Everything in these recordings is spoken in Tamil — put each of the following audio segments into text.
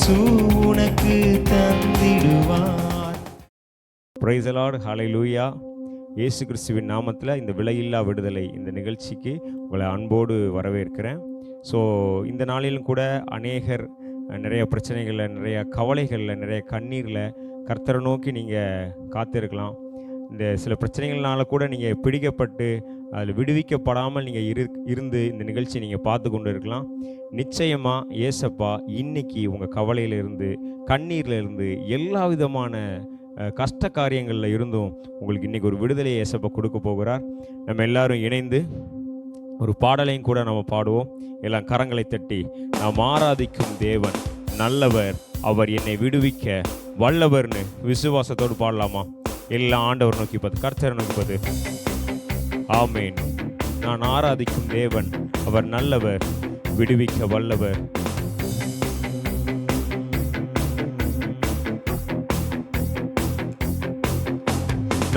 இயேசு உனக்கு தந்திடுவார். பிரைஸ் தி லார்ட், ஹல்லேலூயா. இயேசு கிறிஸ்துவின் நாமத்தில் இந்த விலையில்லா விடுதலை இந்த நிகழ்ச்சிக்கு உங்களை அன்போடு வரவேற்கிறேன். ஸோ இந்த நாளிலும் கூட அநேகர் நிறைய பிரச்சனைகளில், நிறைய கவலைகளில், நிறைய கண்ணீரில் கர்த்தரை நோக்கி நீங்கள் காத்திருக்கலாம். இந்த சில பிரச்சனைகள்னால கூட நீங்கள் பிடிக்கப்பட்டு அதில் விடுவிக்கப்படாமல் நீங்கள் இருந்து இந்த நிகழ்ச்சியை நீங்கள் பார்த்து கொண்டு இருக்கலாம். நிச்சயமாக ஏசப்பா இன்னைக்கு உங்கள் கவலையிலிருந்து, கண்ணீரிலிருந்து, எல்லா விதமான கஷ்ட காரியங்களில் இருந்தும் உங்களுக்கு இன்றைக்கி ஒரு விடுதலையை ஏசப்பா கொடுக்க போகிறார். நம்ம எல்லாரும் இணைந்து ஒரு பாடலையும் கூட நம்ம பாடுவோம். எல்லாம் கரங்களை தட்டி, நாம் ஆராதிக்கும் தேவன் நல்லவர், அவர் என்னை விடுவிக்க வல்லவர்னு விசுவாசத்தோடு பாடலாமா? எல்லாம் ஆண்டவர் நோக்கி பார்த்து, கர்த்தரை நோக்கி பார்த்து, ஆமேன். நான் ஆராதிக்கும் தேவன் அவர் நல்லவர், விடுவிக்க வல்லவர்.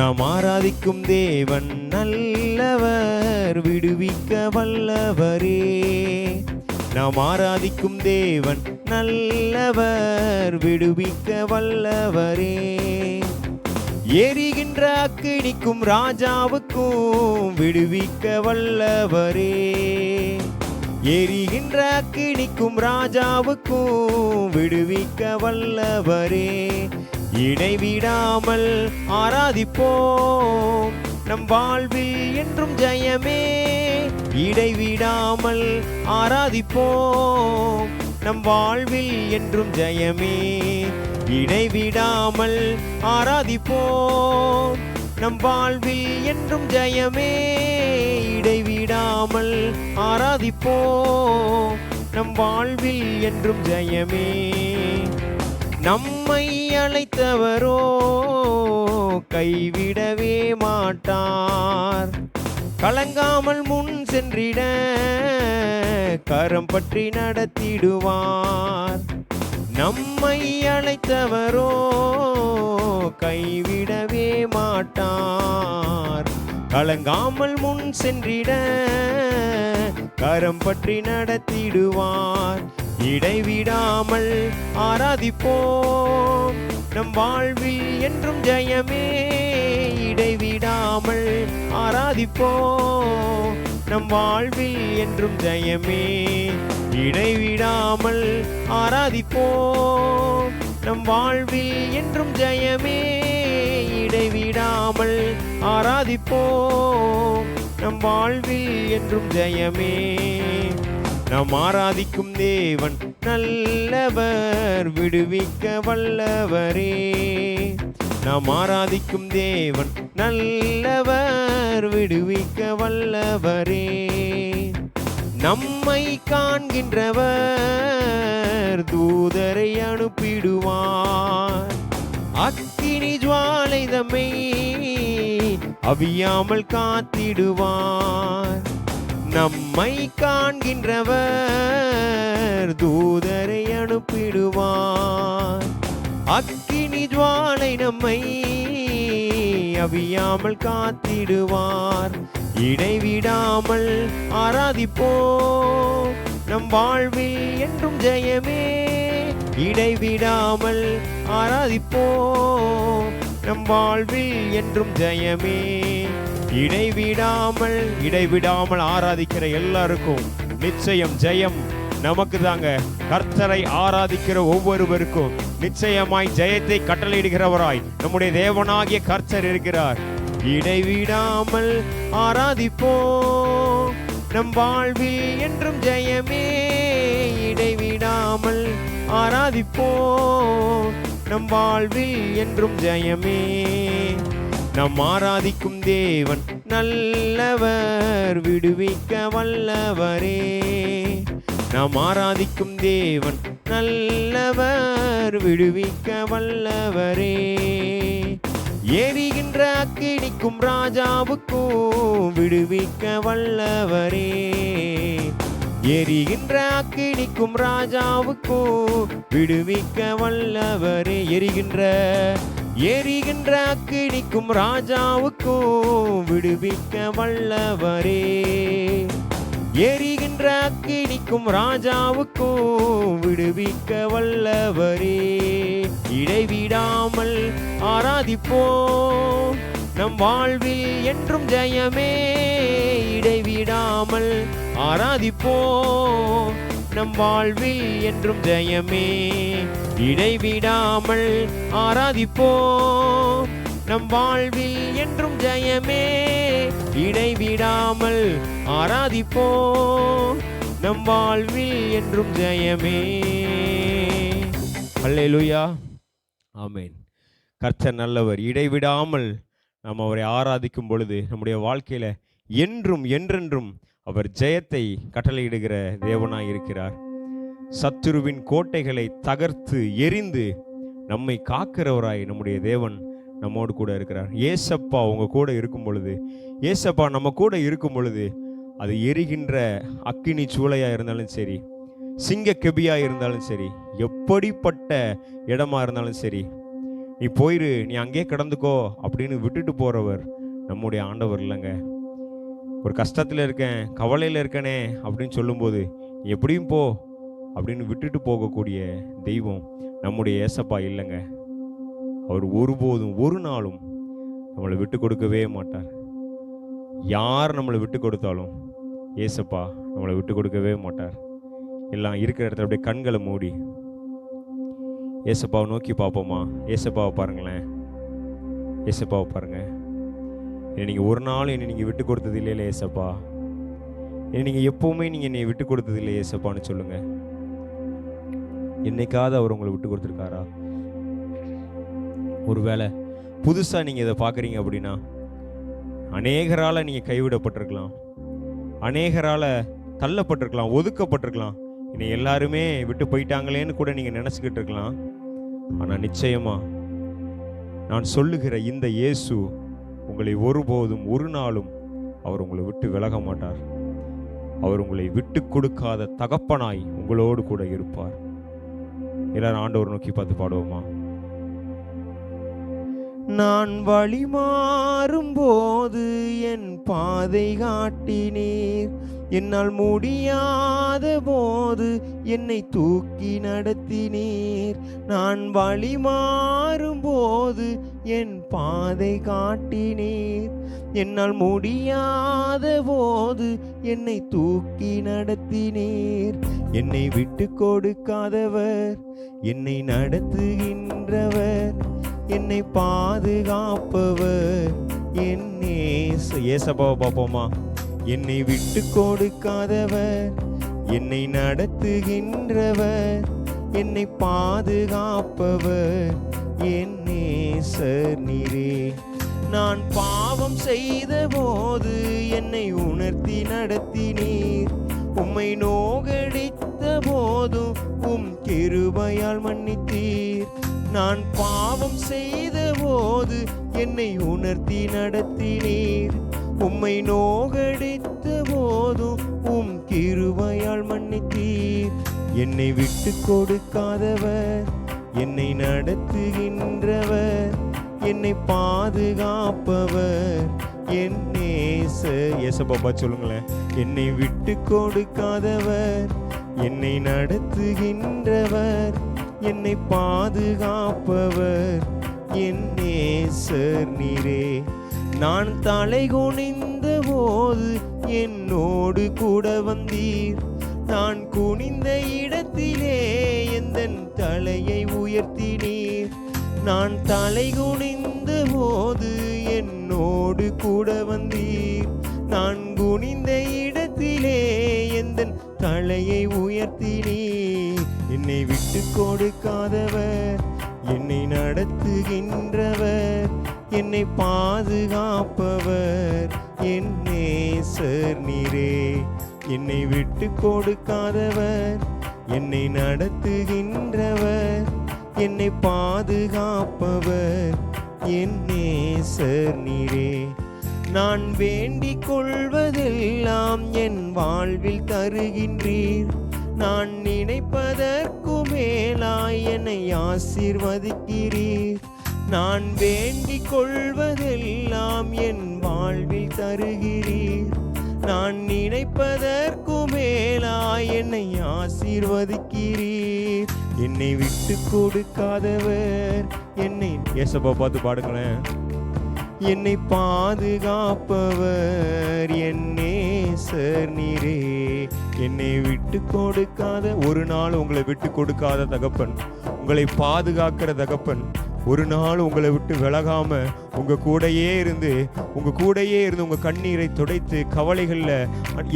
நாம் ஆராதிக்கும் தேவன் நல்லவர், விடுவிக்க வல்லவரே. நாம் ஆராதிக்கும் தேவன் நல்லவர், விடுவிக்க வல்லவரே. எரிகின்ற அக்கினிக்கும் ராஜாவுக்கும் விடுவிக்க வல்லவரே. எரிகின்ற அக்கினிக்கும் ராஜாவுக்கும் விடுவிக்க வல்லவரே. இடைவிடாமல் ஆராதிப்போம், நம் வாழ்வில் என்றும் ஜெயமே. இடைவிடாமல் ஆராதிப்போம், நம் வாழ்வில் என்றும் ஜெயமே. இடைவிடாமல் ஆராதிப்போம், நம் வாழ்வில் என்றும் ஜெயமே. இடைவிடாமல் ஆராதிப்போம், நம் வாழ்வில் என்றும் ஜெயமே. நம்மை அழைத்தவரோ கைவிடவே மாட்டார், கலங்காமல் முன் சென்றிட கரம் பற்றி நடத்திடுவார். நம்மை அழைத்தவரோ கைவிடவே மாட்டார், கலங்காமல் முன் சென்றிட கரம் பற்றி நடத்திடுவார். இடைவிடாமல் ஆராதிப்போம், நம் வாழ்வில் என்றும் ஜெயமே. இடைவிடாமல் ஆராதிப்போம், நம் வாழ்வில் என்றும் ஜெயமே. இடைவிடாமல் ஆராதிப்போம், நம் வாழ்வில் என்றும் ஜெயமே. இடைவிடாமல் ஆராதிப்போம், நம் வாழ்வில் என்றும் ஜெயமே. நாம் ஆராதிக்கும் தேவன் நல்லவர், விடுவிக்க வல்லவரே. நாம் ஆராதிக்கும் தேவன் நல்லவர், விடுவிக்க வல்லவரே. நம்மை காண்கின்றவர் தூதரை அனுப்பிடுவார், அக்கினி ஜுவாலை தம்மை அவியாமல் காத்திடுவார். நம்மை காண்கின்றவர் தூதரை அனுப்பிடுவார், அக்கினி ஜுவாலை நம்மை அவியாமல் காத்திடுவார். இடைவிடாமல் ஆராதிப்போம், நம் வாழ்வில் என்றும் ஜெயமே. இடைவிடாமல் ஆராதிப்போம், நம் வாழ்வில் என்றும் ஜெயமே. இடைவிடாமல் ஆராதிக்கிற எல்லாருக்கும் நிச்சயம் ஜெயம் நமக்கு தாங்க. கர்த்தரை ஆராதிக்கிற ஒவ்வொருவருக்கும் நிச்சயமாய் ஜெயத்தை கட்டளையிடுகிறவராய் நம்முடைய தேவனாகிய கர்த்தர் இருக்கிறார். இடைவிடாமல் ஆராதிப்போம், நம் வாழ்வில் என்றும் ஜெயமே. இடைவிடாமல் ஆராதிப்போம், நம் வாழ்வில் என்றும் ஜெயமே. நம் ஆராதிக்கும் தேவன் நல்லவர், விடுவிக்க வல்லவரே. நாம் ஆராதிக்கும் தேவன் நல்லவர், விடுவிக்க வல்லவரே. எரிகின்ற அக்கினிக்கும் ராஜாவுக்கும் விடுவிக்க வல்லவரே. எரிகின்ற அக்கினிக்கும் ராஜாவுக்கும் விடுவிக்க வல்லவரே. எரிகின்ற அக்கினிக்கும் ராஜாவுக்கும் விடுவிக்க வல்லவரே. எரிகின்ற அக்கினிக்கும் ராஜாவுக்கும் விடுவிக்க வல்லவரே. இடைவிடாமல் ஆராதிப்போம், நம் வாழ்வில் என்றும் ஜெயமே. இடைவிடாமல் ஆராதிப்போம், நம் வாழ்வில் என்றும் ஜெயமே. இடைவிடாமல் ஆராதிப்போம், நம் வாழ்வில் என்றும் ஜெயமே. இடைவிடாமல் ஆராதிப்போம், நம் வாழ்வில் என்றும் ஜெயமே. அல்லேலூயா, ஆமென். கர்த்தர் நல்லவர். இடைவிடாமல் நாம் அவரை ஆராதிக்கும் பொழுது நம்முடைய வாழ்க்கையில என்றும் என்றென்றும் அவர் ஜெயத்தை கட்டளையிடுகிற தேவனாய் இருக்கிறார். சத்துருவின் கோட்டைகளை தகர்த்து எரிந்து நம்மை காக்கிறவராய் நம்முடைய தேவன் நம்மோடு கூட இருக்கிறார். ஏசப்பா உங்க கூட இருக்கும் பொழுது, ஏசப்பா நம்ம கூட இருக்கும் பொழுது, அது எரிகின்ற அக்கினி சூளையா இருந்தாலும் சரி, சிங்க கெபியா இருந்தாலும் சரி, எப்படிப்பட்ட இடமா இருந்தாலும் சரி, நீ போயிரு, நீ அங்கேயே கிடந்துக்கோ அப்படின்னு விட்டுட்டு போறவர் நம்முடைய ஆண்டவர் இல்லைங்க. ஒரு கஷ்டத்தில் இருக்கேன், கவலையில் இருக்கனே அப்படின்னு சொல்லும்போது நீ எப்படியும் போ அப்படின்னு விட்டுட்டு போகக்கூடிய தெய்வம் நம்முடைய ஏசப்பா இல்லைங்க. அவர் ஒருபோதும் ஒரு நாளும் நம்மளை விட்டு கொடுக்கவே மாட்டார். யார் நம்மளை விட்டு கொடுத்தாலும் ஏசப்பா நம்மளை விட்டு கொடுக்கவே மாட்டார். எல்லாம் இருக்கிற இடத்துல அப்படியே கண்களை மூடி ஏசப்பாவை நோக்கி பார்ப்போமா? ஏசப்பாவை பாருங்களேன், ஏசப்பாவை பாருங்க. நீங்கள் ஒரு நாள் என்னை நீங்கள் விட்டு கொடுத்தது இல்லையில ஏசப்பா, நீங்கள் எப்போவுமே நீங்கள் என்னை விட்டு கொடுத்தது இல்லை ஏசப்பான்னு சொல்லுங்கள். என்னைக்காவது அவர் உங்களை விட்டு கொடுத்துருக்காரா? ஒருவேளை புதுசாக நீங்கள் இதை பார்க்குறீங்க அப்படின்னா, அநேகரால் நீங்கள் கைவிடப்பட்டிருக்கலாம், அநேகரால் தள்ளப்பட்டிருக்கலாம், ஒதுக்கப்பட்டிருக்கலாம், என்னை எல்லாருமே விட்டு போயிட்டாங்களேன்னு கூட நீங்கள் நினச்சிக்கிட்டு இருக்கலாம். ஆனால் நிச்சயமாக நான் சொல்லுகிற இந்த இயேசு உங்களை ஒருபோதும் ஒரு நாளும் அவர் உங்களை விட்டு விலக மாட்டார். அவர் உங்களை விட்டு கொடுக்காத தகப்பனாய் உங்களோடு கூட இருப்பார். எல்லாரும் ஆண்டவர் நோக்கி பார்த்து பாடுவோமா? நான் வழி மாறும் போது என் பாதை காட்டினீர், என்னால் முடியாத போது என்னை தூக்கி நடத்தினீர். நான் வழி மாறும் போது என் பாதை காட்டினீர், என்னால் முடியாத போது என்னை தூக்கி நடத்தினீர். என்னை விட்டு கொடுக்காதவர், என்னை நடத்துகின்றவர், என்னை பாதுகாப்பவர் என் ஏசப்பாவை பார்ப்போமா? என்னை விட்டு கொடுக்காதவர், என்னை நடத்துகின்றவர், என்னை பாதுகாப்பவர் என் நேசர் நீரே. நான் பாவம் செய்த போது என்னை உணர்த்தி நடத்தினீர், உம்மை நோகடித்த போதும் உம் கிருபையால் மன்னித்தீர். நான் பாவம் செய்த போது என்னை உணர்த்தி நடத்தினீர், உம்மை நோகடித்த போதும் உம் கிருபையால் மன்னித்தீர். என்னை விட்டு கொடுக்காதவர், என்னை நடத்துகின்றவர், என்னை பாதுகாப்பவர் என் நேசர். ஏசப்பா சொல்லுங்களேன். என்னை விட்டு கொடுக்காதவர், என்னை நடத்துகின்றவர், என்னை பாதுகாப்பவர் என் நேசர் நீரே. நான் தலை குனிந்த போது என்னோடு கூட வந்தீர், நான் குனிந்த இடத்திலே எந்தன் தலையை உயர்த்தினீர். நான் தலை குனிந்த போது என்னோடு கூட வந்தீர், நான் குனிந்த இடத்திலே எந்தன் தலையை உயர்த்தினீர். என்னை விட்டு கொடுக்காதவர், என்னை நடத்துகின்றவர், என்னை பாதுகாப்பவர் என் நேசர் நீரே. என்னை விட்டு கொடுக்காதவர், என்னை நடத்துகின்றவர், என்னை பாதுகாப்பவர் என் நேசர் நீரே. நான் வேண்டிக் கொள்வதெல்லாம் என் வாழ்வில் தருகின்றீர், நான் நினைப்பதற்கு மேலாய் என்னை ஆசீர்வதிக்கிறீர். நான் வேண்டிக் கொள்வதெல்லாம் என் வாழ்வில் தருகிறீர், நான் நினைப்பதற்கு மேலாய் என்னை ஆசீர்வதிக்கிறீர். என்னை விட்டு கொடுக்காதவர், என்னை ஏசப்பா பார்த்து பாடுங்களேன். என்னை பாதுகாப்பவர் என் நேசர் நீரே. என்னை விட்டு கொடுக்காத, ஒரு நாள் உங்களை விட்டு கொடுக்காத தகப்பன், உங்களை பாதுகாக்கிற தகப்பன், ஒரு நாள் உங்களை விட்டு விலகாம உங்க கூடையே இருந்து உங்க கண்ணீரை துடைத்து, கவலைகளில்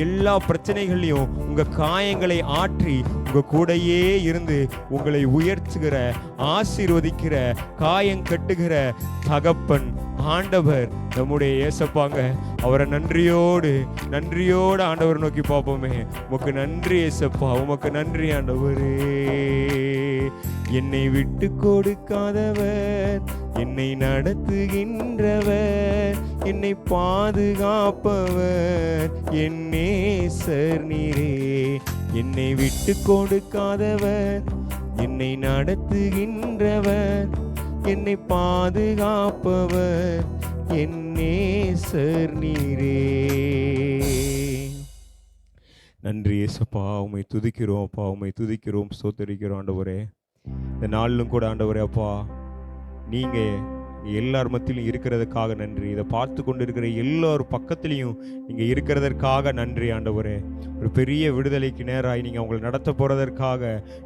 எல்லா பிரச்சனைகள்லையும் உங்க காயங்களை ஆற்றி உங்க கூடையே இருந்து உங்களை உயர்த்துகிற, ஆசீர்வதிக்கிற, காயம் கட்டுகிற தகப்பன் ஆண்டவர் நம்முடைய ஏசப்பாங்க. அவரை நன்றியோடு ஆண்டவர் நோக்கி பார்ப்போமே. உமக்கு நன்றி ஏசப்பா, உமக்கு நன்றி ஆண்டவரே. என்னை விட்டு கொடுக்காதவர், என்னை நடத்துகின்றவர், என்னை பாதுகாப்பவர் என் நேசர் நீரே. என்னை விட்டு கொடுக்காதவர், என்னை நடத்துகின்றவர், என்னை பாதுகாப்பவர் என் நேசர் நீரே. நன்றி இயேசுப்பா, உம்மை துதிக்கிறோம் அப்பா, உம்மை துதிக்கிறோம், ஸ்தோத்திரிக்கிறோம் ஆண்டவரே. இந்த நாளிலும் கூட ஆண்டவரே அப்பா, நீங்க எல்லார் மத்தியிலும் இருக்கிறதுக்காக நன்றி. இதை பார்த்து கொண்டு இருக்கிற எல்லார் பக்கத்திலையும் நீங்க இருக்கிறதற்காக நன்றி ஆண்டவரே. ஒரு பெரிய விடுதலைக்கு நேராய் நீங்க அவங்களை நடத்த போறதற்காக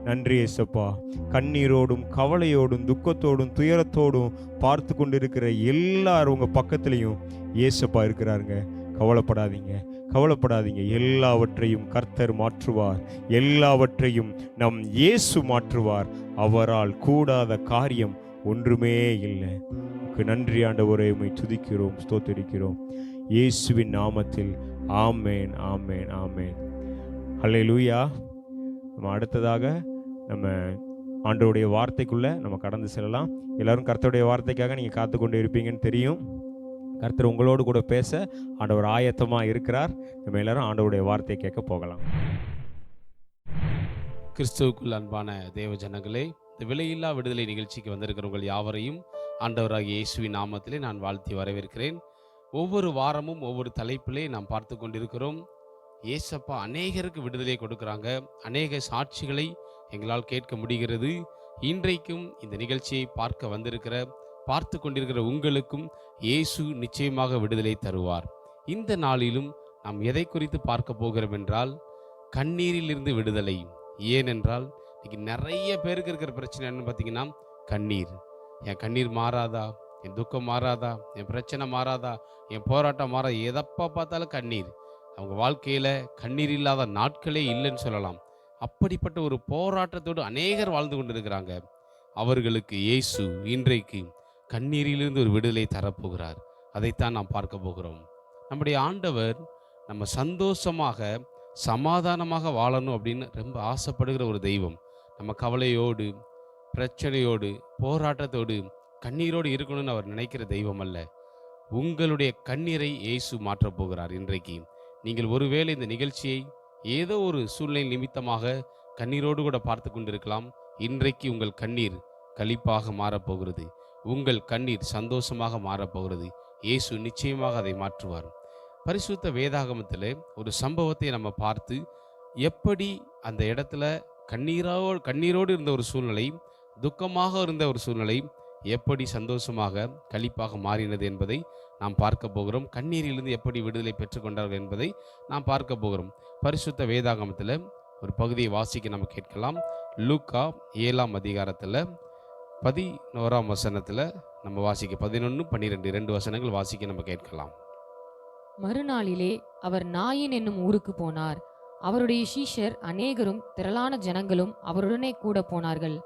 நன்றி ஏசப்பா. கண்ணீரோடும் கவலையோடும் துக்கத்தோடும் துயரத்தோடும் பார்த்து கொண்டு இருக்கிற எல்லாரும் உங்க பக்கத்திலையும் ஏசப்பா இருக்கிறாருங்க. கவலைப்படாதீங்க. எல்லாவற்றையும் கர்த்தர் மாற்றுவார். எல்லாவற்றையும் நம் இயேசு மாற்றுவார். அவரால் கூடாத காரியம் ஒன்றுமே இல்லை. நன்றி ஆண்டவரே, உம்மை துதிக்கிறோம், ஸ்தோத்திரிக்கிறோம் இயேசுவின் நாமத்தில். ஆமேன், ஆமேன், ஆமேன். ஹல்லேலூயா. நம்ம அடுத்ததாக நம்ம ஆண்டவருடைய வார்த்தைக்குள்ள நம்ம கடந்து செல்லலாம். எல்லாரும் கர்த்தருடைய வார்த்தைக்காக நீங்க காத்து கொண்டு இருப்பீங்கன்னு தெரியும். கர்த்தர் உங்களோடு கூட பேச ஆண்டவர் ஆயத்தமாக இருக்கிறார். நம்ம எல்லாரும் ஆண்டவருடைய வார்த்தையை கேட்க போகலாம். கிறிஸ்துவுக்குள் அன்பான தேவ ஜனங்களே, இந்த விலையில்லா விடுதலை நிகழ்ச்சிக்கு வந்திருக்கிறவங்கள் யாவரையும் ஆண்டவராகிய இயேசுவின் நாமத்திலே நான் வாழ்த்தி வரவேற்கிறேன். ஒவ்வொரு வாரமும் ஒவ்வொரு தலைப்பிலே நாம் பார்த்து கொண்டிருக்கிறோம். ஏசப்பா அநேகருக்கு விடுதலை கொடுக்குறாங்க. அநேக சாட்சிகளை எங்களால் கேட்க முடிகிறது. இன்றைக்கும் இந்த நிகழ்ச்சியை பார்த்து கொண்டிருக்கிற உங்களுக்கும் இயேசு நிச்சயமாக விடுதலை தருவார். இந்த நாளிலும் நாம் எதை குறித்து பார்க்க போகிறோம் என்றால், கண்ணீரிலிருந்து விடுதலை. ஏனென்றால் இன்னைக்கு நிறைய பேருக்கு இருக்கிற பிரச்சனை என்னன்னு பார்த்தீங்கன்னா, கண்ணீர். என் கண்ணீர் மாறாதா, என் துக்கம் மாறாதா, என் பிரச்சனை மாறாதா, என் போராட்டம் மாறாதா, எதப்பா பார்த்தாலும் கண்ணீர். அவங்க வாழ்க்கையில் கண்ணீர் இல்லாத நாட்களே இல்லைன்னு சொல்லலாம். அப்படிப்பட்ட ஒரு போராட்டத்தோடு அநேகர் வாழ்ந்து கொண்டு இருக்கிறாங்க. அவர்களுக்கு இயேசு இன்றைக்கு கண்ணீரிலிருந்து ஒரு விடுதலை தரப்போகிறார். அதைத்தான் நாம் பார்க்க போகிறோம். நம்முடைய ஆண்டவர் நம்ம சந்தோஷமாக சமாதானமாக வாழணும் அப்படின்னு ரொம்ப ஆசைப்படுகிற ஒரு தெய்வம். நம்ம கவலையோடு, பிரச்சனையோடு, போராட்டத்தோடு, கண்ணீரோடு இருக்கணும்னு அவர் நினைக்கிற தெய்வம் அல்ல. உங்களுடைய கண்ணீரை இயேசு மாற்றப் போகிறார். இன்றைக்கு நீங்கள் ஒருவேளை இந்த நிகழ்ச்சியை ஏதோ ஒரு சூழ்நிலை நிமித்தமாக கண்ணீரோடு கூட பார்த்து கொண்டிருக்கலாம். இன்றைக்கு உங்கள் கண்ணீர் களிப்பாக மாறப்போகிறது. உங்கள் கண்ணீர் சந்தோஷமாக மாறப்போகிறது. இயேசு நிச்சயமாக அதை மாற்றுவார். பரிசுத்த வேதாகமத்தில் ஒரு சம்பவத்தை நம்ம பார்த்து, எப்படி அந்த இடத்துல கண்ணீரோடு இருந்த ஒரு சூழ்நிலை, துக்கமாக இருந்த ஒரு சூழ்நிலை எப்படி சந்தோஷமாக களிப்பாக மாறினது என்பதை நாம் பார்க்க போகிறோம். கண்ணீரிலிருந்து எப்படி விடுதலை பெற்றுக்கொண்டார்கள் என்பதை நாம் பார்க்க போகிறோம். பரிசுத்த வேதாகமத்தில் ஒரு பகுதியை வாசிக்க நம்ம கேட்கலாம். லூக்கா 7ஆம் அதிகாரத்தில் 11ஆம் வசனத்தில் நம்ம வாசிக்க 11, 12 2 வசனங்கள் வாசிக்க நம்ம கேட்கலாம். மறுநாளிலே அவர் நாயின் என்னும் ஊருக்கு போனார். அவருடைய சீஷர் அநேகரும் திரளான ஜனங்களும் அவருடனே கூட போனார்கள்.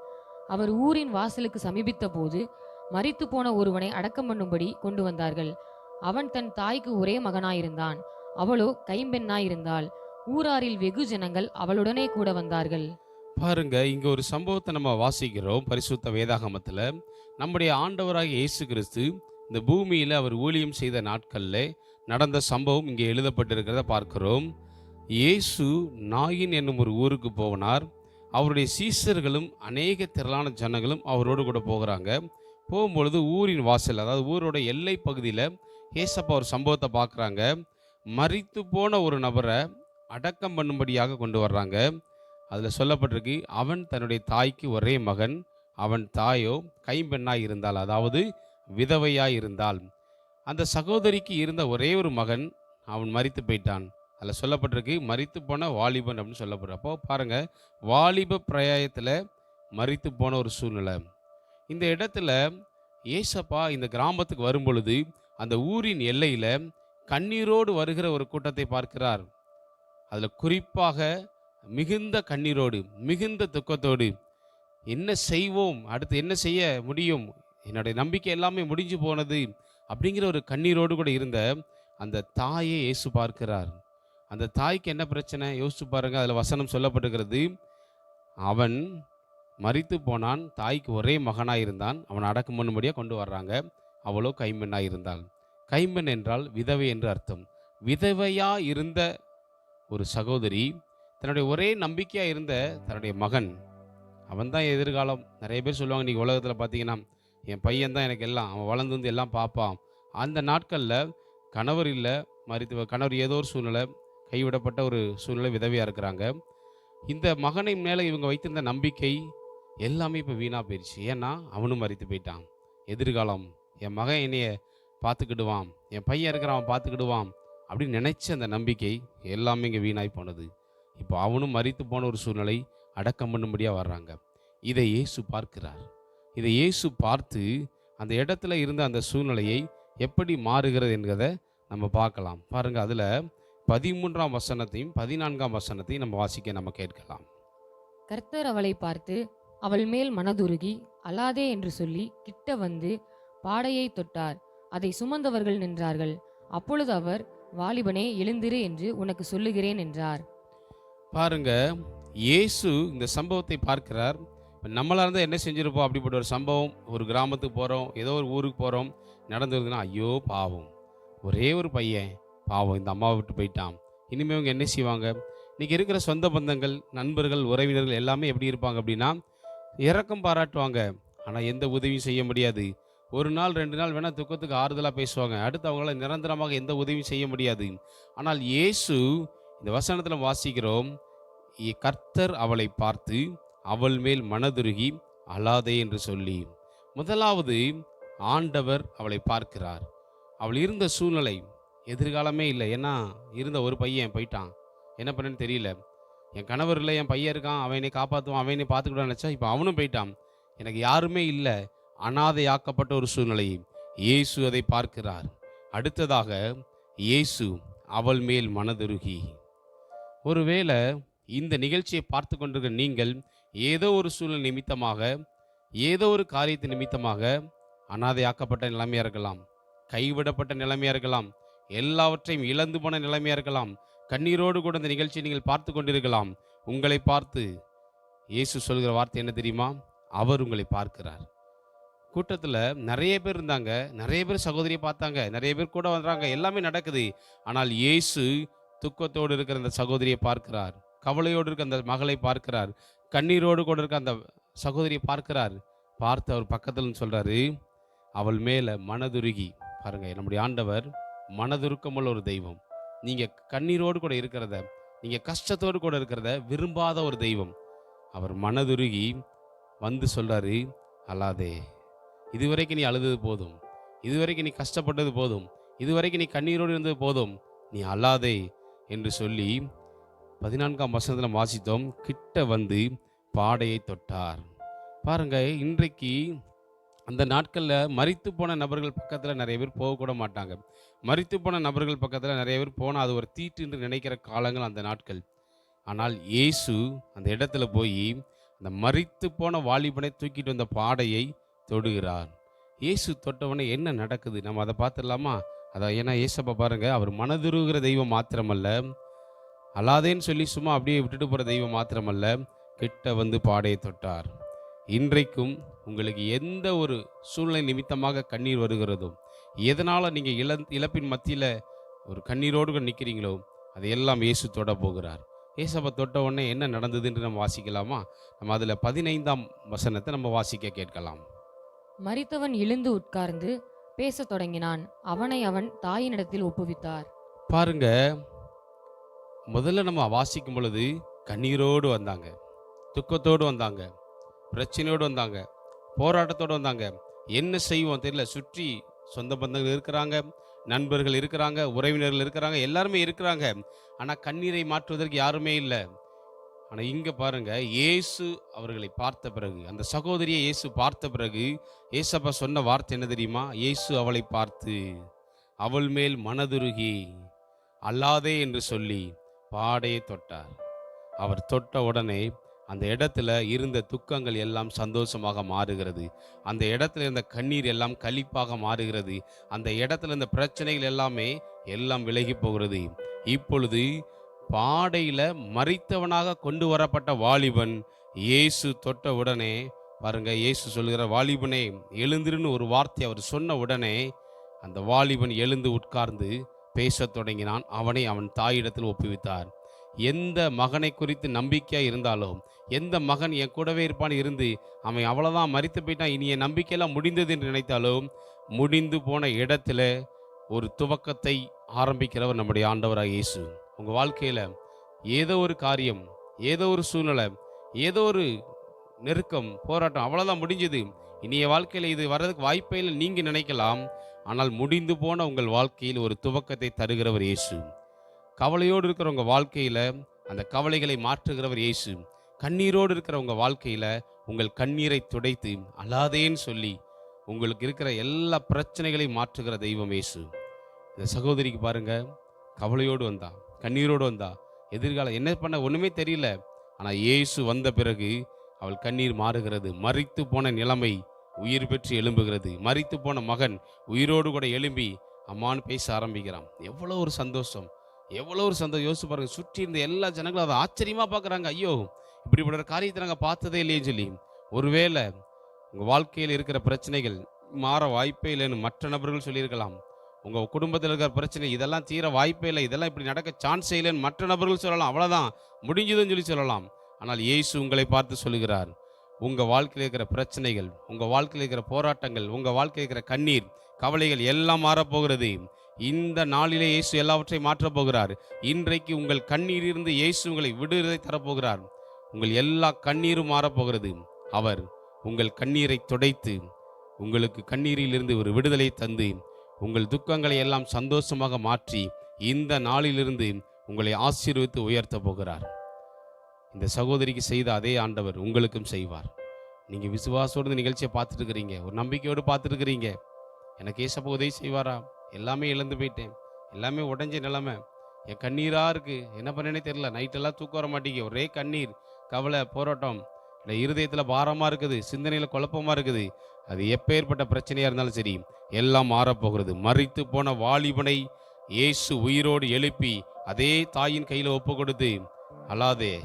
அவர் ஊரின் வாசலுக்கு சமீபித்த போது மரித்து போன ஒருவனை அடக்கம் பண்ணும்படி கொண்டு வந்தார்கள். அவன் தன் தாய்க்கு ஒரே மகனாயிருந்தான். அவளோ கைம்பெண்ணாயிருந்தாள். ஊராரில் வெகு ஜனங்கள் அவளுடனே கூட வந்தார்கள். பாருங்க, இங்க ஒரு சம்பவத்தை நம்ம வாசிக்கிறோம். பரிசுத்த வேதாகமத்துல நம்முடைய ஆண்டவராகிய இயேசு கிறிஸ்து இந்த பூமியில அவர் ஊழியம் செய்த நாட்கள்ல நடந்த சம்பவம் இங்கே எழுதப்பட்டிருக்கிறத பார்க்கிறோம். இயேசு நாயின் என்னும் ஒரு ஊருக்கு போனார். அவருடைய சீஷர்களும் அநேக திரளான ஜனங்களும் அவரோடு கூட போகிறாங்க. போகும்பொழுது ஊரின் வாசல், அதாவது ஊரோட எல்லை பகுதியில் ஏசப்பா ஒரு சம்பவத்தை பார்க்குறாங்க. மரித்து போன ஒரு நபரை அடக்கம் பண்ணும்படியாக கொண்டு வர்றாங்க. அதில் சொல்லப்பட்டிருக்கு, அவன் தன்னுடைய தாய்க்கு ஒரே மகன், அவன் தாயோ கைம்பெண்ணாய் இருந்தாள், அதாவது விதவையாய் இருந்தாள். அந்த சகோதரிக்கு இருந்த ஒரே ஒரு மகன், அவன் மரித்து போயிட்டான். அதில் சொல்லப்பட்டிருக்கு மரித்து போன வாலிபன் அப்படின்னு சொல்லப்படுற. அப்போ பாருங்க, வாலிப பிரயாயத்தில் மரித்து போன ஒரு சூழ்நிலை. இந்த இடத்துல ஏசப்பா இந்த கிராமத்துக்கு வரும் பொழுது அந்த ஊரின் எல்லையில் கண்ணீரோடு வருகிற ஒரு கூட்டத்தை பார்க்கிறார். அதில் குறிப்பாக மிகுந்த கண்ணீரோடு, மிகுந்த துக்கத்தோடு, என்ன செய்வோம், அடுத்து என்ன செய்ய முடியும், என்னுடைய நம்பிக்கை எல்லாமே முடிஞ்சு போனது அப்படிங்கிற ஒரு கண்ணீரோடு கூட இருந்த அந்த தாயை இயேசு பார்க்கிறார். அந்த தாய்க்கு என்ன பிரச்சனை யோசிச்சு பாருங்க. அதில் வசனம் சொல்லப்பட்டிருக்கிறது, அவன் மரித்து போனான், தாய்க்கு ஒரே மகனாக இருந்தான், அவன் அடக்கம் பண்ணும்படியாக கொண்டு வர்றாங்க. அவளோ கைம்பெண்ணாக இருந்தாள். கைம்பெண் என்றால் விதவை என்று அர்த்தம். விதவையா இருந்த ஒரு சகோதரி தன்னுடைய ஒரே நம்பிக்கையாக இருந்த தன்னுடைய மகன், அவன் தான் எதிர்காலம். நிறைய பேர் சொல்லுவாங்க, இன்றைக்கி உலகத்தில் பார்த்தீங்கன்னா, என் பையன் தான் எனக்கு எல்லாம், அவன் வளர்ந்து வந்து எல்லாம் பார்ப்பான். அந்த நாட்களில் கணவர் இல்லை, கணவர் ஏதோ ஒரு சூழ்நிலை, கைவிடப்பட்ட ஒரு சூழ்நிலை, விதவையாக இருக்கிறாங்க. இந்த மகனை மேலே இவங்க வைத்திருந்த நம்பிக்கை எல்லாமே இப்போ வீணாக போயிடுச்சு. ஏன்னா அவனும் மரித்து போயிட்டான். எதிர்காலம், என் மகன் என்னைய பார்த்துக்கிடுவான், என் பையன் இருக்கிறான், அவன் பார்த்துக்கிடுவான் அப்படின்னு நினைச்ச அந்த நம்பிக்கை எல்லாமே இங்கே வீணாய் போனது. இப்போ அவனும் மரித்து போன ஒரு சூழ்நிலை, அடக்கம் பண்ணும்படியாக வர்றாங்க. இதை இயேசு பார்க்கிறார். இதை இயேசு பார்த்து அந்த இடத்துல இருந்த அந்த சூழ்நிலையை எப்படி மாறுகிறது என்கிறத நம்ம பார்க்கலாம். பாருங்கள், அதில் 13ஆம் வசனத்தையும் 14ஆம் வசனத்தையும் நம்ம வாசிக்க நம்ம கேட்கலாம். கர்த்தர் அவளை பார்த்து அவள் மேல் மனதுருகி அழாதே என்று சொல்லி கிட்ட வந்து பாடையை தொட்டார். அதை சுமந்தவர்கள் நின்றார்கள். அப்பொழுது அவர், வாலிபனே எழுந்திரு என்று உனக்கு சொல்லுகிறேன் என்றார். பாருங்க, இயேசு இந்த சம்பவத்தை பார்க்கிறார். நம்மளா இருந்தால் என்ன செஞ்சிருப்போம்? அப்படிப்பட்ட ஒரு சம்பவம், ஒரு கிராமத்துக்கு போகிறோம், ஏதோ ஒரு ஊருக்கு போகிறோம், நடந்துருதுன்னா, ஐயோ பாவம், ஒரே ஒரு பையன் பாவம், இந்த அம்மாவை விட்டு போயிட்டான், இனிமேல் இவங்க என்ன செய்வாங்க? இன்றைக்கி இருக்கிற சொந்த பந்தங்கள், நண்பர்கள், உறவினர்கள் எல்லாமே எப்படி இருப்பாங்க அப்படின்னா, இரக்கம் பாராட்டுவாங்க, ஆனால் எந்த உதவியும் செய்ய முடியாது. ஒரு நாள் 2 நாள் வேணால் துக்கத்துக்கு ஆறுதலாக பேசுவாங்க, அடுத்து அவங்கள நிரந்தரமாக எந்த உதவியும் செய்ய முடியாது. ஆனால் இயேசு இந்த வசனத்தில் வாசிக்கிறோம், கர்த்தர் அவளை பார்த்து அவள் மேல் மனதுருகி அழாதே என்று சொல்லி. முதலாவது, ஆண்டவர் அவளை பார்க்கிறார். அவள் இருந்த சூழ்நிலை, எதிர்காலமே இல்லை. ஏன்னா இருந்த ஒரு பையன் போயிட்டான், என்ன பண்ணேன்னு தெரியல, என் கணவர் இல்லை, என் பையன் இருக்கான், அவன் என்னை காப்பாற்றுவான், அவன் என்னை பார்த்துக்கிட்டான்னு நினச்சா இப்போ அவனும் போயிட்டான், எனக்கு யாருமே இல்லை, அனாதையாக்கப்பட்ட ஒரு சூழ்நிலை. இயேசு அதை பார்க்கிறார். அடுத்ததாக, இயேசு அவள் மேல் மனதுருகி. ஒருவேளை இந்த நிகழ்ச்சியை பார்த்து கொண்டிருக்கிற நீங்கள் ஏதோ ஒரு சூழ்நிலை நிமித்தமாக, ஏதோ ஒரு காரியத்தின் நிமித்தமாக அனாதையாக்கப்பட்ட நிலைமையாக இருக்கலாம், கைவிடப்பட்ட நிலைமையாக இருக்கலாம், எல்லாவற்றையும் இழந்து போன நிலைமையாக இருக்கலாம். கண்ணீரோடு கூட இந்த நிகழ்ச்சியை நீங்கள் பார்த்து கொண்டிருக்கலாம். உங்களை பார்த்து இயேசு சொல்கிற வார்த்தை என்ன தெரியுமா? அவர் உங்களை பார்க்கிறார். கூட்டத்தில் நிறைய பேர் இருந்தாங்க, நிறைய பேர் சகோதரியை பார்த்தாங்க, நிறைய பேர் கூட வந்தாங்க, எல்லாமே நடக்குது. ஆனால் இயேசு துக்கத்தோடு இருக்கிற அந்த சகோதரியை பார்க்கிறார், கவலையோடு இருக்க அந்த மகளை பார்க்கிறார், கண்ணீரோடு கூட இருக்க அந்த சகோதரியை பார்க்கிறார். பார்த்து அவர் பக்கத்தில் சொல்கிறாரு, அவள் மேலே மனதுருகி. பாருங்கள், நம்முடைய ஆண்டவர் மனதுருக்கமுள்ள ஒரு தெய்வம். நீங்கள் கண்ணீரோடு கூட இருக்கிறத, நீங்கள் கஷ்டத்தோடு கூட இருக்கிறத விரும்பாத ஒரு தெய்வம். அவர் மனதுருகி வந்து சொல்கிறாரு, அழாதே, இதுவரைக்கும் நீ அழுதது போதும், இதுவரைக்கும் நீ கஷ்டப்பட்டது போதும், இதுவரைக்கும் நீ கண்ணீரோடு இருந்தது போதும், நீ அழாதே என்று சொல்லி 14ஆம் வசனத்தில் வாசித்தோம், கிட்ட வந்து பாடையை தொட்டார். பாருங்க, இன்றைக்கு அந்த நாட்களில் மரித்து போன நபர்கள் பக்கத்தில் நிறைய பேர் போகக்கூட மாட்டாங்க. மரித்து போன நபர்கள் பக்கத்தில் நிறைய பேர் போனால் அது ஒரு தீட்டு என்று நினைக்கிற காலங்கள் அந்த நாட்கள். ஆனால் இயேசு அந்த இடத்துல போய் அந்த மரித்து போன வாலிபனை தூக்கிட்டு வந்த பாடையை தொடுகிறார். இயேசு தொட்டவனே என்ன நடக்குது, நம்ம அதை பார்த்துடலாமா? ஏன்னா ஏசப்பா பாருங்கள், அவர் மனதுருகிற தெய்வம் மாத்திரமல்ல, அழாதேன்னு சொல்லி சும்மா அப்படியே விட்டுட்டு போகிற தெய்வம் மாத்திரமல்ல, கிட்ட வந்து பாடையை தொட்டார். இன்றைக்கும் உங்களுக்கு எந்த ஒரு சூழ்நிலை நிமித்தமாக கண்ணீர் வருகிறதோ, எதனால் நீங்கள் இழப்பின் மத்தியில் ஒரு கண்ணீரோடு நிற்கிறீங்களோ, அதையெல்லாம் இயேசு தொட போகிறார். ஏசப்பா தொட்ட உடனே என்ன நடந்தது என்று நம்ம வாசிக்கலாமா? நம்ம அதில் 15ஆம் வசனத்தை நம்ம வாசிக்க கேட்கலாம். மரித்தவன் எழுந்து உட்கார்ந்து பேசத் தொடங்கினான். அவனை அவன் தாயினிடத்தில் ஒப்புவித்தார். பாருங்க, முதல்ல நம்ம வாசிக்கும் பொழுது கண்ணீரோடு வந்தாங்க, துக்கத்தோடு வந்தாங்க, பிரச்சனையோடு வந்தாங்க, போராட்டத்தோடு வந்தாங்க. என்ன செய்வோம் தெரியல. சுற்றி சொந்த பந்தங்கள் இருக்கிறாங்க, நண்பர்கள் இருக்கிறாங்க, உறவினர்கள் இருக்கிறாங்க, எல்லாருமே இருக்கிறாங்க. ஆனால் கண்ணீரை மாற்றுவதற்கு யாருமே இல்லை. ஆனால் இங்கே பாருங்க, இயேசு அவர்களை பார்த்த பிறகு, அந்த சகோதரியை இயேசு பார்த்த பிறகு ஏசப்பா சொன்ன வார்த்தை என்ன தெரியுமா? இயேசு அவளை பார்த்து அவள் மேல் மனதுருகி அல்லாதே என்று சொல்லி பாடையை தொட்டார். அவர் தொட்ட உடனே அந்த இடத்துல இருந்த துக்கங்கள் எல்லாம் சந்தோஷமாக மாறுகிறது. அந்த இடத்துல இருந்த கண்ணீர் எல்லாம் களிப்பாக மாறுகிறது. அந்த இடத்துல இருந்த பிரச்சனைகள் எல்லாமே எல்லாம் விலகி போகிறது. இப்பொழுது பாடையில மரித்தவனாக கொண்டு வரப்பட்ட வாலிபன் இயேசு தொட்ட உடனே பாருங்க, இயேசு சொல்லுகிற, வாலிபனே எழுந்திருன்னு ஒரு வார்த்தை அவர் சொன்ன உடனே அந்த வாலிபன் எழுந்து உட்கார்ந்து பேசத் தொடங்கினான். அவனை அவன் தாயிடத்தில் ஒப்புவித்தார். எந்த மகனை குறித்து நம்பிக்கையா இருந்தாலும், எந்த மகன் என் கூடவே இருப்பான் இருந்து அவன் அவ்வளவுதான் மரித்து போயிட்டான், இனி என் நம்பிக்கையெல்லாம் முடிந்தது என்று நினைத்தாலும், முடிந்து போன இடத்துல ஒரு துவக்கத்தை ஆரம்பிக்கிறவர் நம்முடைய ஆண்டவராக இயேசு. உங்க வாழ்க்கையில ஏதோ ஒரு காரியம், ஏதோ ஒரு சூழ்நிலை, ஏதோ ஒரு நெருக்கம், போராட்டம், அவ்வளவுதான் முடிஞ்சது, இனிய வாழ்க்கையில இது வர்றதுக்கு வாய்ப்பே இல்லை நீங்க நினைக்கலாம். ஆனால் முடிந்து போன உங்கள் வாழ்க்கையில் ஒரு துவக்கத்தை தருகிறவர் இயேசு. கவலையோடு இருக்கிற உங்க வாழ்க்கையில அந்த கவலைகளை மாற்றுகிறவர் இயேசு. கண்ணீரோடு இருக்கிற உங்க வாழ்க்கையில உங்கள் கண்ணீரை துடைத்து அழாதேன்னு சொல்லி உங்களுக்கு இருக்கிற எல்லா பிரச்சனைகளையும் மாற்றுகிற தெய்வம் இயேசு. இந்த சகோதரிக்கு பாருங்க, கவலையோடு வந்தா, கண்ணீரோடு வந்தா, எதிர்காலம் என்ன பண்ண ஒண்ணுமே தெரியல. ஆனா இயேசு வந்த பிறகு அவள் கண்ணீர் மாறுகிறது. மரித்து போன நிலைமை உயிர் பெற்று எழும்புகிறது. மரித்து போன மகன் உயிரோடு கூட எழும்பி அம்மான்னு பேச ஆரம்பிக்கிறான். எவ்வளோ ஒரு சந்தோஷம், எவ்வளோ ஒரு சந்தோஷம். யோசிச்சு பாருங்க, சுற்றி இருந்த எல்லா ஜனங்களும் அதை ஆச்சரியமா பார்க்குறாங்க. ஐயோ, இப்படிப்பட்ட ஒரு காரியத்தை நாங்கள் பார்த்ததே இல்லைன்னு சொல்லி. ஒருவேளை உங்கள் வாழ்க்கையில் இருக்கிற பிரச்சனைகள் மாற வாய்ப்பே இல்லைன்னு மற்ற நபர்கள் சொல்லியிருக்கலாம். உங்கள் குடும்பத்தில் இருக்கிற பிரச்சனை இதெல்லாம் தீர வாய்ப்பே இல்லை, இதெல்லாம் இப்படி நடக்க சான்ஸே இல்லைன்னு மற்ற நபர்கள் சொல்லலாம். அவ்வளோதான் முடிஞ்சதுன்னு சொல்லி சொல்லலாம். ஆனால் இயேசு உங்களை பார்த்து சொல்லுகிறார், உங்கள் வாழ்க்கையில் இருக்கிற பிரச்சனைகள், உங்கள் வாழ்க்கையில் இருக்கிற போராட்டங்கள், உங்கள் வாழ்க்கையில் இருக்கிற கண்ணீர், கவலைகள் எல்லாம் மாறப்போகிறது. இந்த நாளிலே இயேசு எல்லாவற்றையும் மாற்றப் போகிறார். இன்றைக்கு உங்கள் கண்ணீர் இருந்து இயேசு உங்களை விடுதலை தரப்போகிறார். உங்கள் எல்லா கண்ணீரும் மாறப்போகிறது. அவர் உங்கள் கண்ணீரை துடைத்து உங்களுக்கு கண்ணீரில் இருந்து ஒரு விடுதலை தந்து உங்கள் துக்கங்களை எல்லாம் சந்தோஷமாக மாற்றி இந்த நாளிலிருந்து உங்களை ஆசீர்வதித்து உயர்த்த போகிறார். இந்த சகோதரிக்கு செய்த அதே ஆண்டவர் உங்களுக்கும் செய்வார். நீங்கள் விசுவாசோடு இந்த நிகழ்ச்சியை பார்த்துட்டு இருக்கிறீங்க, ஒரு நம்பிக்கையோடு பார்த்துட்டு இருக்கிறீங்க. எனக்கு ஏசப்பா உதவி செய்வாரா? எல்லாமே இழந்து போயிட்டேன், எல்லாமே உடஞ்ச நிலைமை, என் கண்ணீராக இருக்குது, என்ன பண்ணேனே தெரியல, நைட்டெல்லாம் தூக்கம் வர மாட்டேங்க, ஒரே கண்ணீர், கவலை, போராட்டம், இல்லை இருதயத்தில் பாரமாக இருக்குது, சிந்தனையில் குழப்பமாக இருக்குது. அது எப்பேற்பட்ட பிரச்சனையாக இருந்தாலும் சரி, எல்லாம் மாறப்போகிறது. மரித்து போன வாலிபனை இயேசு உயிரோடு எழுப்பி அதே தாயின் கையில் ஒப்பு கொடுத்து, அல்லாதே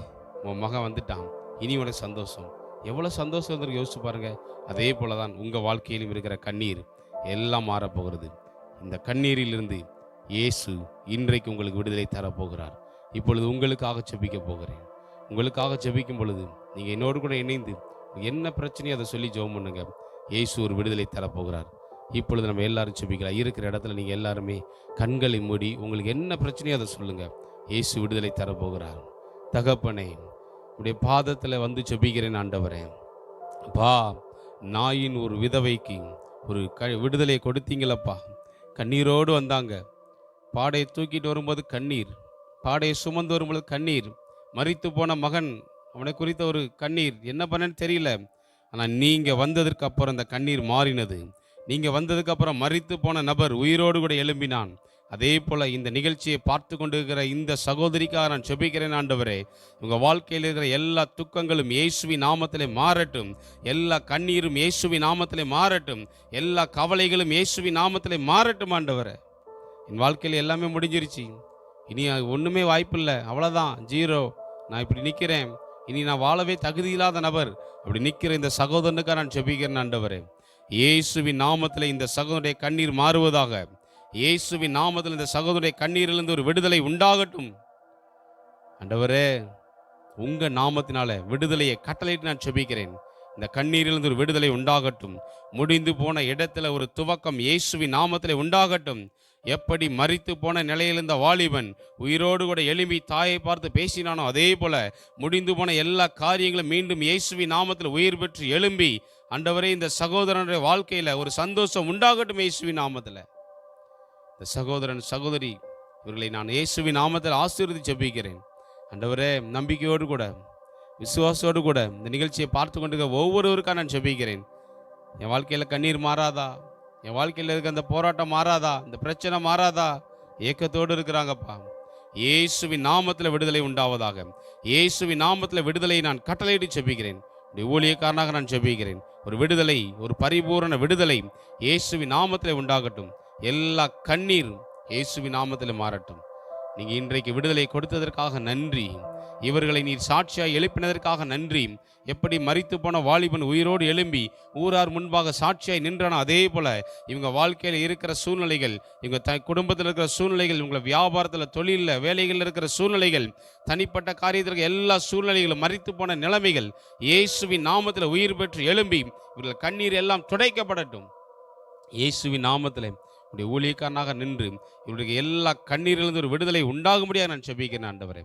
உன் மகன் வந்துட்டான், இனி உனக்கு சந்தோஷம். எவ்வளோ சந்தோஷம் வந்து யோசிச்சு பாருங்க. அதே போல தான் உங்கள் வாழ்க்கையிலும் இருக்கிற கண்ணீர் எல்லாம் மாறப்போகிறது. இந்த கண்ணீரிலிருந்து இயேசு இன்றைக்கு உங்களுக்கு விடுதலை தரப்போகிறார். இப்பொழுது உங்களுக்காக ஜெபிக்க போகிறேன். உங்களுக்காக ஜெபிக்கும் பொழுது நீங்கள் என்னோடு கூட இணைந்து என்ன பிரச்சனையோ அதை சொல்லி ஜெபம் பண்ணுங்க. இயேசு ஒரு விடுதலை தரப்போகிறார். இப்பொழுது நம்ம எல்லாரும் ஜெபிக்கலாம். இருக்கிற இடத்துல நீங்கள் எல்லாருமே கண்களை மூடி உங்களுக்கு என்ன பிரச்சனையோ அதை சொல்லுங்க. இயேசு விடுதலை தரப்போகிறார். தகப்பனே, உடைய பாதத்தில் வந்து ஜெபிக்கிறேன் ஆண்டவரே. பா, நாயின் ஒரு விதவைக்கு ஒரு விடுதலை கொடுத்தீங்களப்பா. கண்ணீரோடு வந்தாங்க. பாடையை தூக்கிட்டு வரும்போது கண்ணீர், பாடையை சுமந்து வரும்போது கண்ணீர், மரித்து போன மகன் அவனை குறித்த ஒரு கண்ணீர், என்ன பண்ணன்னு தெரியல. ஆனால் நீங்கள் வந்ததற்கு அப்புறம் அந்த கண்ணீர் மாறினது. நீங்கள் வந்ததுக்கு அப்புறம் மரித்து போன நபர் உயிரோடு கூட எழும்பினான். அதே போல் இந்த நிகழ்ச்சியை பார்த்து கொண்டு இருக்கிற இந்த சகோதரிக்காக நான் ஜெபிக்கிறேன் ஆண்டவரே. உங்கள் வாழ்க்கையில் இருக்கிற எல்லா துக்கங்களும் இயேசுவின் நாமத்திலே மாறட்டும். எல்லா கண்ணீரும் இயேசுவின் நாமத்திலே மாறட்டும். எல்லா கவலைகளும் இயேசுவின் நாமத்திலே மாறட்டும் ஆண்டவரே. என் வாழ்க்கையில் எல்லாமே முடிஞ்சிருச்சு, இனி ஒன்றுமே வாய்ப்பில்லை, அவ்வளோதான், ஜீரோ, நான் இப்படி நிற்கிறேன், இனி நான் வாழவே தகுதியில்லாத நபர், அப்படி நிற்கிற இந்த சகோதரனுக்காக நான் ஜெபிக்கிறேன் ஆண்டவரே. இயேசுவின் நாமத்தில் இந்த சகோதரனுடைய கண்ணீர் மாறுவதாக. இயேசுவின் நாமத்தில் இந்த சகோதரனுடைய கண்ணீரிலிருந்து ஒரு விடுதலை உண்டாகட்டும் ஆண்டவரே. உங்க நாமத்தினால விடுதலையை கட்டளையிட்டு நான் ஜெபிக்கிறேன். இந்த கண்ணீரிலிருந்து ஒரு விடுதலை உண்டாகட்டும். முடிந்து போன இடத்துல ஒரு துவக்கம் இயேசுவின் நாமத்திலே உண்டாகட்டும். எப்படி மரித்து போன நிலையில் இருந்த வாலிபன் உயிரோடு கூட எழும்பி தாயை பார்த்து பேசினானோ, அதே போல முடிந்து போன எல்லா காரியங்களும் மீண்டும் இயேசுவின் நாமத்தில் உயிர் பெற்று எழும்பி, ஆண்டவரே இந்த சகோதரனுடைய வாழ்க்கையில் ஒரு சந்தோஷம் உண்டாகட்டும் இயேசுவின் நாமத்தில். இந்த சகோதரன் சகோதரி இவர்களை நான் இயேசுவின் நாமத்தில் ஆசீர்வதித்து ஜெபிக்கிறேன். ஆண்டவரே, நம்பிக்கையோடு கூட விசுவாசோடு கூட இந்த நிகழ்ச்சியை பார்த்து கொண்டிருக்க ஒவ்வொருவருக்காக நான் ஜெபிக்கிறேன். என் வாழ்க்கையில் கண்ணீர் மாறாதா? என் வாழ்க்கையில் இருக்க அந்த போராட்டம் மாறாதா? இந்த பிரச்சனை மாறாதா? ஏக்கத்தோடு இருக்கிறாங்கப்பா. இயேசுவின் நாமத்தில் விடுதலை உண்டாவதாக. இயேசுவின் நாமத்தில் விடுதலையை நான் கட்டளையிட்டு ஜெபிக்கிறேன். ஊழியக்காரனாக நான் ஜெபிக்கிறேன். ஒரு விடுதலை, ஒரு பரிபூரண விடுதலை இயேசுவின் நாமத்தில் உண்டாகட்டும். எல்லா கண்ணீர் இயேசுவின் நாமத்தில் மாறட்டும். நீங்கள் இன்றைக்கு விடுதலை கொடுத்ததற்காக நன்றி. இவர்களை நீர் சாட்சியாய் எழுப்பினதற்காக நன்றி. எப்படி மரித்து போன வாலிபன் உயிரோடு எழும்பி ஊரார் முன்பாக சாட்சியாய் நின்றானோ, அதே போல இவங்க வாழ்க்கையில் இருக்கிற சூழ்நிலைகள், இவங்க குடும்பத்தில் இருக்கிற சூழ்நிலைகள், இவங்களை வியாபாரத்தில், தொழிலில், வேலைகளில் இருக்கிற சூழ்நிலைகள், தனிப்பட்ட காரியத்தில் எல்லா சூழ்நிலைகளும், மரித்து போன நிலைமைகள் இயேசுவின் நாமத்தில் உயிர் பெற்று எழும்பி இவர்கள் கண்ணீர் எல்லாம் துடைக்கப்படட்டும். இயேசுவின் நாமத்தில் உடைய ஊழியக்காரனாக நின்று இவருடைய எல்லா கண்ணீரிலிருந்து ஒரு விடுதலை உண்டாகும்படியாக நான் ஜெபிக்கிறேன். ஆண்டவரே,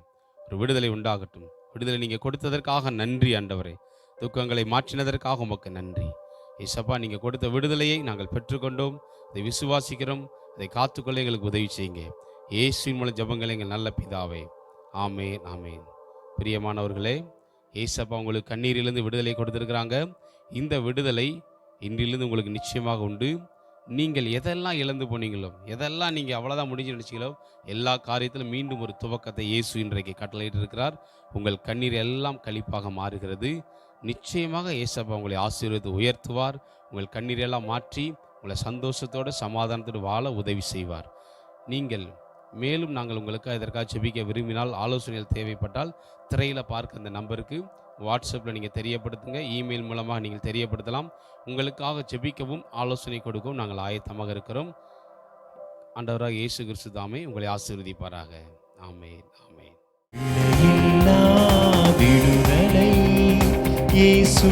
ஒரு விடுதலை உண்டாகட்டும். விடுதலை நீங்கள் கொடுத்ததற்காக நன்றி ஆண்டவரே. துக்கங்களை மாற்றினதற்காக உமக்கு நன்றி. ஏசப்பா, நீங்கள் கொடுத்த விடுதலையை நாங்கள் பெற்றுக்கொண்டோம். அதை விசுவாசிக்கிறோம். அதை காத்துக்கொள்ள எங்களுக்கு உதவி செய்யுங்க. இயேசுவின் மூலம் ஜெபங்களை எங்கள் நல்ல பிதாவே. ஆமேன், ஆமேன். பிரியமானவர்களே, ஏசப்பா உங்களுக்கு கண்ணீரிலிருந்து விடுதலை கொடுத்துருக்குறாங்க. இந்த விடுதலை இன்றிலிருந்து உங்களுக்கு நிச்சயமாக உண்டு. நீங்கள் எதெல்லாம் இழந்து போனீங்களோ, எதெல்லாம் நீங்கள் அவ்வளோதான் முடிஞ்சு நினச்சிங்களோ, எல்லா காரியத்திலும் மீண்டும் ஒரு துவக்கத்தை இயேசு இன்றைக்கு கட்டளையிட்டு இருக்கிறார். உங்கள் கண்ணீர் எல்லாம் களிப்பாக மாறுகிறது. நிச்சயமாக இயேசப்பா உங்களை ஆசீர்வதித்து உயர்த்துவார். உங்கள் கண்ணீரெல்லாம் மாற்றி உங்களை சந்தோஷத்தோடு சமாதானத்தோடு வாழ உதவி செய்வார். நீங்கள் மேலும் நாங்கள் உங்களுக்கு இதற்காக ஜெபிக்க விரும்பினால், ஆலோசனைகள் தேவைப்பட்டால் திரையில் பார்க்க அந்த நம்பருக்கு வாட்ஸ்அப்பில் நீங்கள் தெரியப்படுத்துங்க. இமெயில் மூலமாக நீங்கள் தெரியப்படுத்தலாம். உங்களுக்காக ஜெபிக்கவும் ஆலோசனை கொடுக்கவும் நாங்கள் ஆயத்தமாக இருக்கிறோம். ஆண்டவராக இயேசு கிறிஸ்து தாமே உங்களை ஆசீர்வதிப்பாராக. ஆமென், ஆமென். விடுதலை இயேசு